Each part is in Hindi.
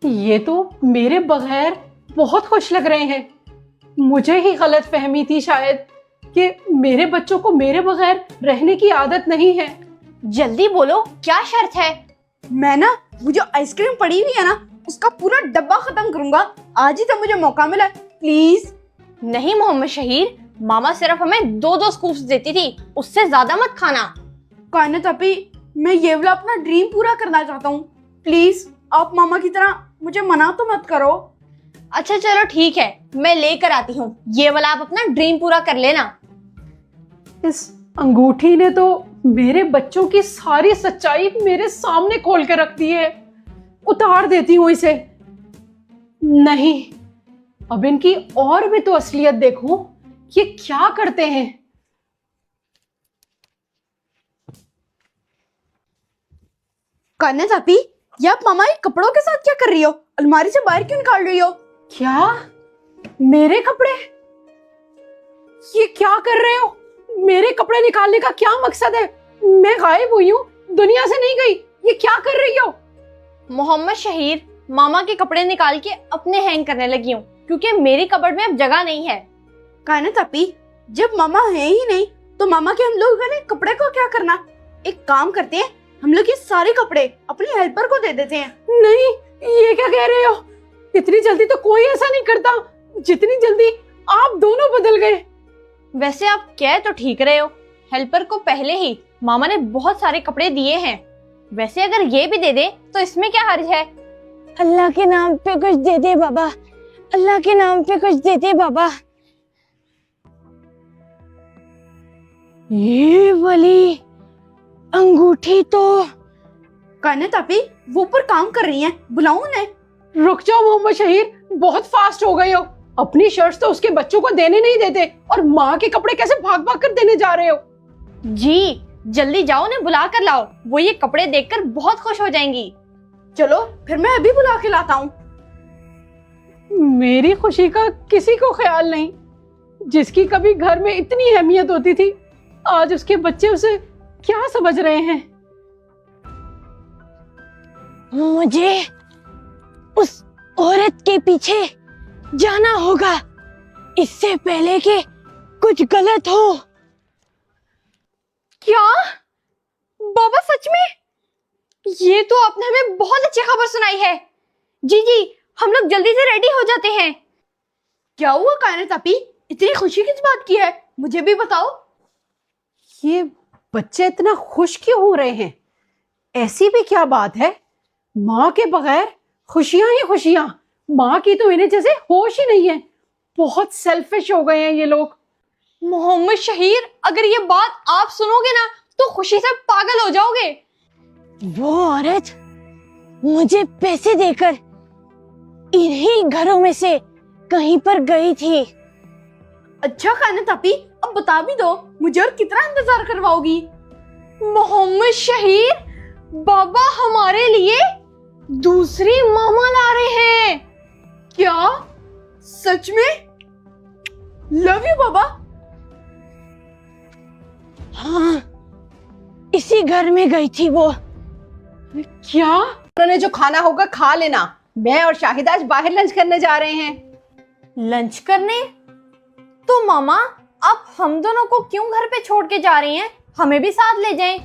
ये तो मेरे बगैर बहुत खुश लग रहे हैं। मुझे ही गलत फहमी थी शायद कि मेरे बच्चों को मेरे बगैर रहने की आदत नहीं है। जल्दी बोलो, क्या शर्त है? मैं ना वो जो आइसक्रीम पड़ी हुई है ना, उसका पूरा डब्बा खत्म करूंगा। आज ही तो मुझे मौका मिला है, प्लीज। नहीं मोहम्मद शहीर, मामा सिर्फ हमें 2-2 स्कूप्स देती थी, उससे ज्यादा मत खाना। कायनात अपी, मैं ये वाला अपना ड्रीम पूरा करना चाहता हूँ। प्लीज आप मामा की तरह मुझे मना तो मत करो। अच्छा चलो ठीक है, मैं लेकर आती हूँ। ये वाला आप अपना ड्रीम पूरा कर लेना। इस अंगूठी ने तो मेरे बच्चों की सारी सच्चाई मेरे सामने खोल कर रख दी है। उतार देती हूँ इसे। नहीं, अब इनकी और भी तो असलियत देखूं, ये क्या करते हैं। कायनात अपी, ये आप मामा के कपड़ों के साथ क्या कर रही हो? अलमारी से बाहर क्यों निकाल रही हो? क्या? मेरे कपड़े? ये क्या कर रहे हो? मेरे कपड़े निकालने का क्या मकसद है? मैं गायब हुई हूँ, दुनिया से नहीं गई। ये क्या कर रही हो? मोहम्मद शहीर, मामा के कपड़े निकाल के अपने हैंग करने लगी हूँ, क्योंकि मेरी कबर्ड में अब जगह नहीं है। कायनात अपी, जब मामा है ही नहीं तो मामा के हम लोगों ने कपड़े को क्या करना? एक काम करते हैं, हम लोग ये सारे कपड़े अपनी हेल्पर को दे देते हैं। नहीं, ये क्या कह रहे हो? इतनी जल्दी तो कोई ऐसा नहीं करता जितनी जल्दी आप दोनों बदल गए। वैसे आप कह तो ठीक रहे हो, हेल्पर को पहले ही मामा ने बहुत सारे कपड़े दिए हैं। वैसे अगर ये भी दे दे तो इसमें क्या हर्ज है? अल्लाह के नाम पे कुछ दे दे बाबा, अल्लाह के नाम पे कुछ दे दे बाबा। ये वाली अंगूठी तो कायनात अपी, वो ऊपर काम कर रही हैं, बुलाऊं उन्हें? रुक जाओ मोहम्मद शहीर, बहुत फास्ट हो गए हो। अपनी शर्ट्स तो उसके बच्चों को देने नहीं देते और माँ के कपड़े कैसे भाग भाग कर देने जा रहे हो? जी जल्दी जाओ, उन्हें बुला कर लाओ, वो ये कपड़े देखकर बहुत खुश हो जाएंगी। चलो फिर मैं अभी बुला के लाता हूँ। मेरी खुशी का किसी को ख्याल नहीं। जिसकी कभी घर में इतनी अहमियत होती थी, आज उसके बच्चे उसे क्या समझ रहे हैं। मुझे उस औरत के पीछे जाना होगा, इससे पहले कि कुछ गलत हो। क्या बाबा, सच में? ये तो आपने हमें बहुत अच्छी खबर सुनाई है। जी जी, हम लोग जल्दी से रेडी हो जाते हैं। क्या हुआ कायनात अपी, इतनी खुशी किस बात की है? मुझे भी बताओ। ये बच्चे इतना खुश क्यों हो रहे हैं? ऐसी भी क्या बात है? माँ के बगैर खुशियां ही खुशियां। माँ की तो इन्हें जैसे होश ही नहीं है। बहुत सेल्फिश हो गए हैं ये लोग। मोहम्मद शहीर, अगर ये बात आप सुनोगे ना तो खुशी से पागल हो जाओगे। वो औरत मुझे पैसे देकर इन्हीं घरों में से कहीं पर गई थी। अच्छा कायनात अपी, अब बता भी दो, मुझे और कितना इंतजार करवाओगी? मोहम्मद शहीर, बाबा हमारे लिए दूसरी मामा ला रहे हैं। क्या? सच में? लव यू बाबा। हाँ, इसी घर में गई थी वो। क्या? उन्होंने जो खाना होगा खा लेना। मैं और शाहिद आज बाहर लंच करने जा रहे हैं। लंच करने? तो मामा, आप हम दोनों को क्यों घर पे छोड़ के जा रही हैं? हमें भी साथ ले जाएं।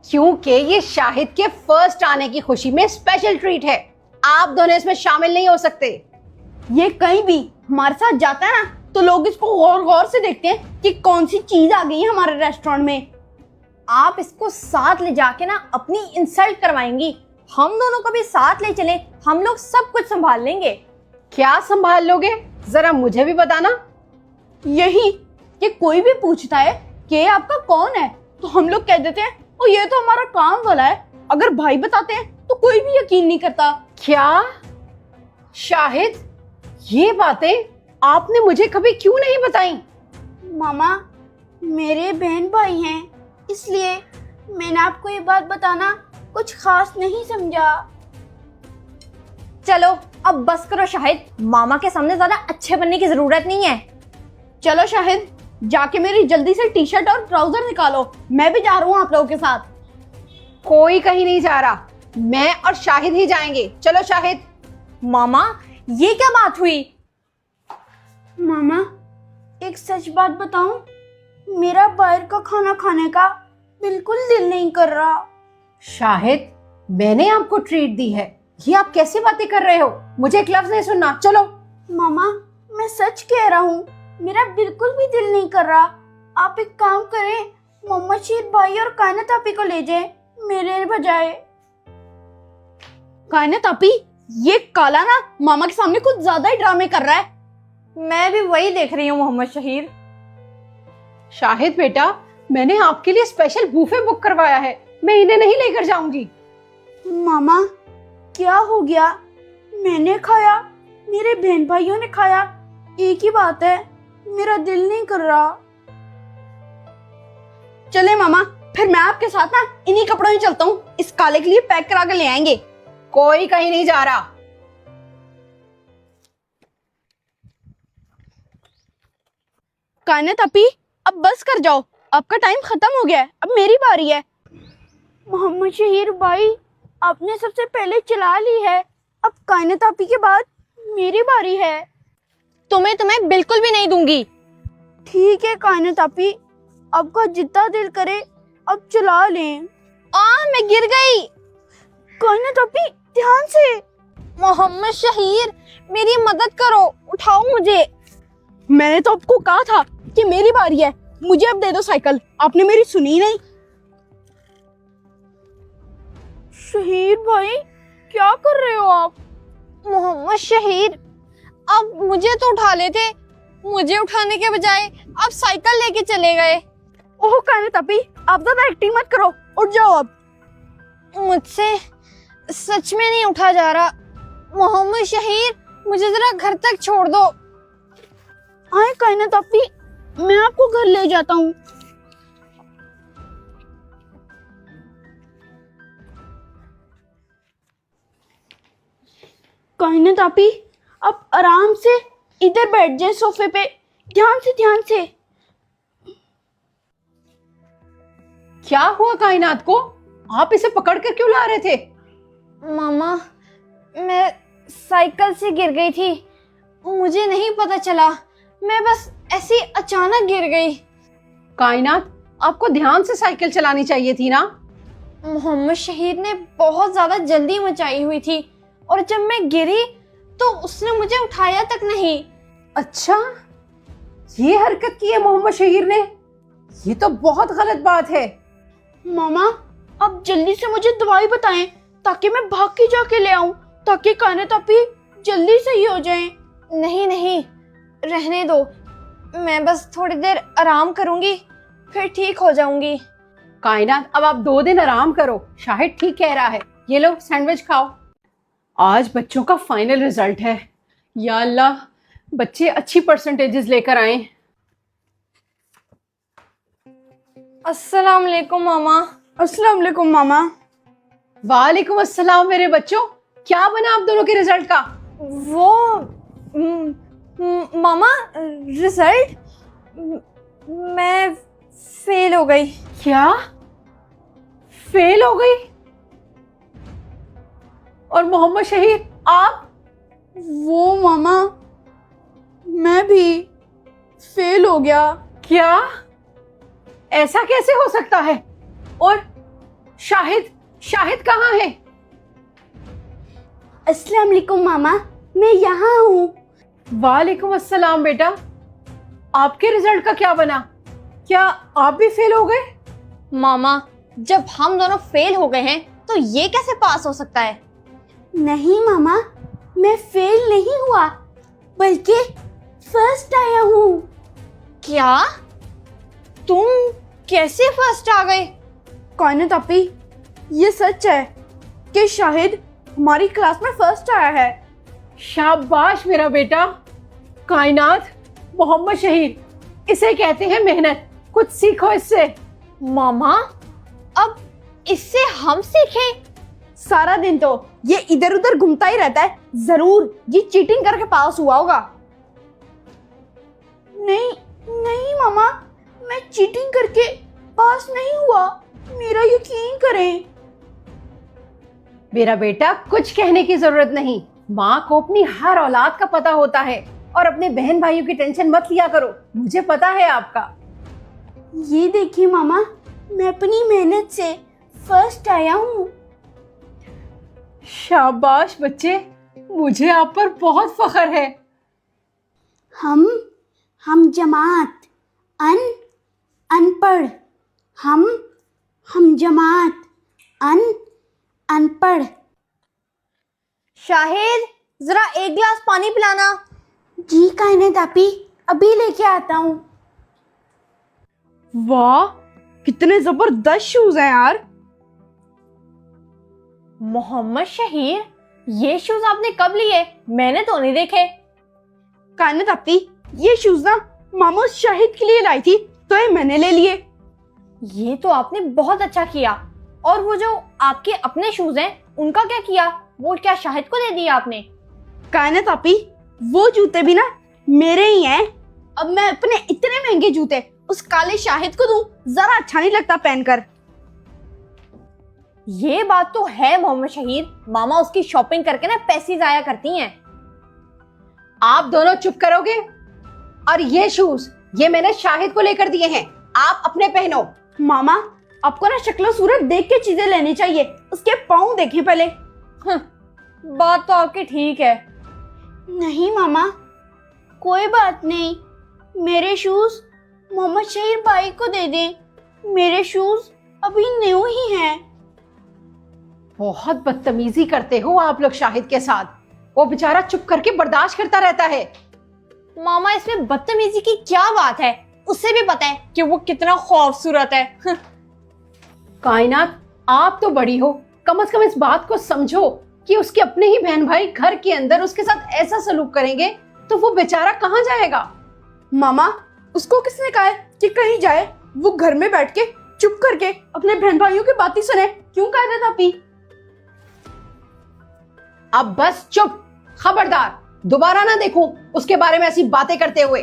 क्योंकि ये शाहिद के फर्स्ट आने की खुशी में स्पेशल ट्रीट है। आप दोनों इसमें शामिल नहीं हो सकते। ये कहीं भी हमारे साथ जाता है ना तो लोग इसको गौर गौर से देखते हैं कि कौन सी चीज आ गई है हमारे रेस्टोरेंट में। आप इसको साथ ले जाके ना अपनी इंसल्ट करवाएंगी। हम दोनों को भी साथ ले चले, हम लोग सब कुछ संभाल लेंगे। क्या संभाल लोगे? जरा मुझे भी बताना। यही कि कोई भी पूछता है कि ये आपका कौन है तो हम लोग कह देते हैं ओ ये तो हमारा काम वाला है। अगर भाई बताते हैं तो कोई भी यकीन नहीं करता। क्या? शाहिद, ये बातें आपने मुझे कभी क्यों नहीं बताई? मामा, मेरे बहन भाई हैं, इसलिए मैंने आपको ये बात बताना कुछ खास नहीं समझा। चलो अब बस करो शाहिद, मामा के सामने ज्यादा अच्छे बनने की जरूरत नहीं है। चलो शाहिद, जाके मेरी जल्दी से टी शर्ट और ट्राउजर निकालो, मैं भी जा रहा हूँ आप लोगों के साथ। कोई कहीं नहीं जा रहा। मैं और शाहिद ही जाएंगे। चलो शाहिद। मामा, ये क्या बात हुई? मामा, एक सच बात बताऊं, मेरा बाहर का खाना खाने का बिल्कुल दिल नहीं कर रहा। शाहिद, मैंने आपको ट्रीट दी है, ये आप कैसी बातें कर रहे हो? मुझे एक लफ्ज नहीं सुनना। चलो। मामा, मैं सच कह रहा हूँ, मेरा बिल्कुल भी दिल नहीं कर रहा। आप एक काम करें, मोहम्मद शहीद भाई और कायनात आपी को ले जाएं मेरे बजाय। कायनात आपी, ये काला ना मामा के सामने कुछ ज्यादा ही ड्रामे कर रहा है। मैं भी वही देख रही हूँ मोहम्मद शहीर। शाहिद बेटा, मैंने आपके लिए स्पेशल बूफे बुक करवाया है, मैं इन्हें नहीं लेकर जाऊंगी। मामा, क्या हो गया? मैंने खाया, मेरे बहन भाइयों ने खाया, एक ही बात है, मेरा दिल नहीं कर रहा। चले मामा, फिर मैं आपके साथ ना इन्हीं कपड़ों में चलता हूँ, इस काले के लिए पैक करा के ले आएंगे। कोई कहीं नहीं जा रहा। कायनात आपी, अब बस कर जाओ, आपका टाइम खत्म हो गया है, अब मेरी बारी है। मोहम्मद शहीर भाई, आपने सबसे पहले चला ली है, अब कायनात आपी के बाद मेरी बारी है। तुम्हें बिल्कुल भी नहीं दूंगी। ठीक है कायनात आपी, आपका जितना दिल करे अब चला लें। मैं गिर गई। कायनात आपी, ध्यान से। मोहम्मद शहीर, मेरी मदद करो, उठाओ मुझे। मैंने तो आपको कहा था कि मेरी बारी है, मुझे अब दे दो साइकिल, आपने मेरी सुनी नहीं। शहीर भाई, क्या कर रहे हो आप? मोहम्मद शहीर, अब मुझे तो उठा लेते, मुझे उठाने के बजाय आप साइकिल लेके चले गए। ओह कायनात आपी, आप ज्यादा एक्टिंग मत करो, उठ जाओ अब। मुझसे सच में नहीं उठा जा रहा। मोहम्मद शहीर, मुझे जरा घर तक छोड़ दो। आए कायनात आपी, मैं आपको घर ले जाता हूँ। कायनात आपी, आप आराम से इधर बैठ जाए सोफे पे, ध्यान से ध्यान से। क्या हुआ कायनात को? आप इसे पकड़ कर क्यों ला रहे थे? मामा, मैं साइकिल से गिर गई थी, मुझे नहीं पता चला, मैं बस ऐसे अचानक गिर गई। कायनात, आपको ध्यान से साइकिल चलानी चाहिए थी ना। मोहम्मद शहीद ने बहुत ज्यादा जल्दी मचाई हुई थी और जब मैं गिरी तो उसने मुझे उठाया तक नहीं। अच्छा, ये हरकत की है मोहम्मद शहीर ने, ये तो बहुत गलत बात है। मामा, आप जल्दी से मुझे दवाई बताएं ताकि मैं भाग के जाके ले आऊं, ताकि कायनात आपी जल्दी सही हो जाएं। नहीं, रहने दो, मैं बस थोड़ी देर आराम करूंगी, फिर ठीक हो जाऊंगी। कायनात, अब आप 2 दिन आराम करो, शाहिद ठीक कह रहा है। ये लो सैंडविच खाओ। आज बच्चों का फाइनल रिजल्ट है, या अल्लाह, बच्चे अच्छी परसेंटेजेस लेकर आए। अस्सलाम वालेकुम मामा। अस्सलाम वालेकुम मामा। वालेकुम अस्सलाम मेरे बच्चों, क्या बना आप दोनों के रिजल्ट का? वो मामा, रिजल्ट मैं फेल हो गई। क्या? फेल हो गई? और मोहम्मद शहीद आप? वो मामा, मैं भी फेल हो गया। क्या? ऐसा कैसे हो सकता है? और शाहिद कहाँ है? अस्सलाम वालेकुम मामा, मैं यहाँ हूँ। वालेकुम अस्सलाम बेटा, आपके रिजल्ट का क्या बना? क्या आप भी फेल हो गए? मामा, जब हम दोनों फेल हो गए हैं तो ये कैसे पास हो सकता है? नहीं मामा, मैं फेल नहीं हुआ, बल्कि फर्स्ट आया हूँ। क्या? तुम कैसे फर्स्ट आ गए? कायनात आपी, ये सच है कि शाहिद हमारी क्लास में फर्स्ट आया है। शाबाश मेरा बेटा। कायनात, मोहम्मद शहीद, इसे कहते हैं मेहनत, कुछ सीखो इससे। मामा, अब इससे हम सीखें? सारा दिन तो ये इधर उधर घूमता ही रहता है, जरूर ये चीटिंग करके पास हुआ होगा। नहीं मामा, मैं चीटिंग करके पास नहीं हुआ, मेरा यकीन करें। मेरा बेटा, कुछ कहने की जरूरत नहीं। माँ को अपनी हर औलाद का पता होता है। और अपने बहन भाइयों की टेंशन मत लिया करो, मुझे पता है आपका। ये देखिए मामा, मैं अपनी मेहनत से फर्स्ट आया हूँ। शाबाश बच्चे, मुझे आप पर बहुत फख्र है। हम जमात अनपढ़। हम जमात अनपढ़। शाहिद, जरा एक गिलास पानी पिलाना। जी कायनात आपी, अभी लेके आता हूँ। वाह, कितने जबरदस्त शूज हैं यार। मोहम्मद शहीर, ये शूज आपने कब लिए? मैंने तो नहीं देखे। कायनात आपी, ये शूज ना मामा शाहिद के लिए लाई थी, तो ये मैंने ले लिए। ये तो आपने बहुत अच्छा किया। और वो जो आपके अपने शूज हैं, उनका क्या किया? वो क्या शाहिद को दे दिया आपने? कायनात आपी, वो जूते भी ना मेरे ही हैं। अब मैं अपने इतने महंगे जूते उस काले शाहिद को दूं, जरा अच्छा नहीं लगता पहनकर। ये बात तो है मोहम्मद शहीर, मामा उसकी शॉपिंग करके ना पैसे जाया करती हैं। आप दोनों चुप करोगे? और ये शूज, ये मैंने शाहिद को लेकर दिए हैं, आप अपने पहनो। मामा, आपको ना शक्ल सूरत देख के चीजें लेनी चाहिए, उसके पाँव देखें पहले। बात तो आपकी ठीक है। नहीं मामा, कोई बात नहीं, मेरे शूज मोहम्मद शहीर भाई को दे दें। मेरे शूज अभी न्यू ही हैं। बहुत बदतमीजी करते हो आप लोग शाहिद के साथ। वो बेचारा चुप करके बर्दाश्त करता रहता है। मामा, इसमें बदतमीजी की क्या बात है? उसे भी पता है कि वो कितना खूबसूरत है। कायनात, आप तो बड़ी हो, कम से कम इस बात को समझो कि उसके अपने ही बहन भाई घर के अंदर उसके साथ ऐसा सलूक करेंगे तो वो बेचारा कहाँ जाएगा? मामा, उसको किसने कहा है कि कहीं जाए? वो घर में बैठ के चुप करके अपने बहन भाइयों की बातें सुने। क्यों कायनात आपी? अब बस चुप, खबरदार, दोबारा ना देखूं उसके बारे में ऐसी बातें करते हुए।